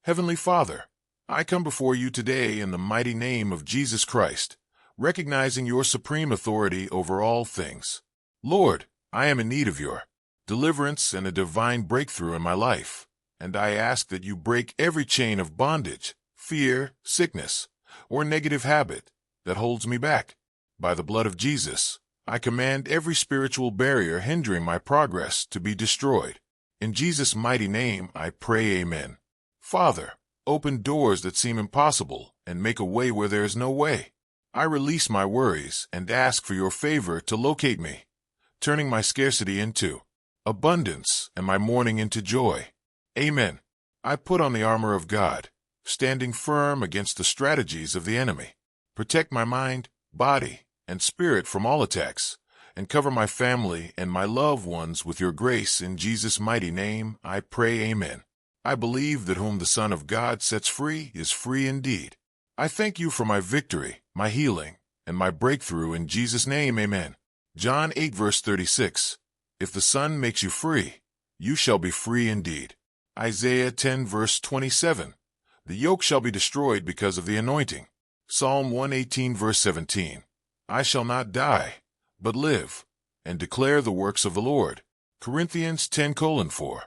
Heavenly Father, I come before you today in the mighty name of Jesus Christ, recognizing your supreme authority over all things. Lord, I am in need of your deliverance and a divine breakthrough in my life, and I ask that you break every chain of bondage, fear, sickness, or negative habit that holds me back. By the blood of Jesus, I command every spiritual barrier hindering my progress to be destroyed. In Jesus' mighty name, I pray, amen. Father, open doors that seem impossible and make a way where there is no way. I release my worries and ask for your favor to locate me, turning my scarcity into abundance and my mourning into joy. Amen. I put on the armor of God, standing firm against the strategies of the enemy. Protect my mind, body, and spirit from all attacks, and cover my family and my loved ones with your grace. In Jesus' mighty name, I pray, amen. I believe that whom the Son of God sets free is free indeed. I thank you for my victory, my healing, and my breakthrough in Jesus' name, amen. John 8 verse 36. If the Son makes you free, you shall be free indeed. Isaiah 10 verse 27. The yoke shall be destroyed because of the anointing. Psalm 118 verse 17. I shall not die, but live, and declare the works of the Lord. Corinthians 10:4.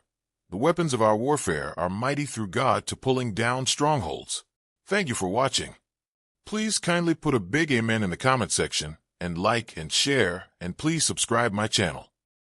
The weapons of our warfare are mighty through God to pulling down strongholds. Thank you for watching. Please kindly put a big amen in the comment section, and like and share, and please subscribe my channel.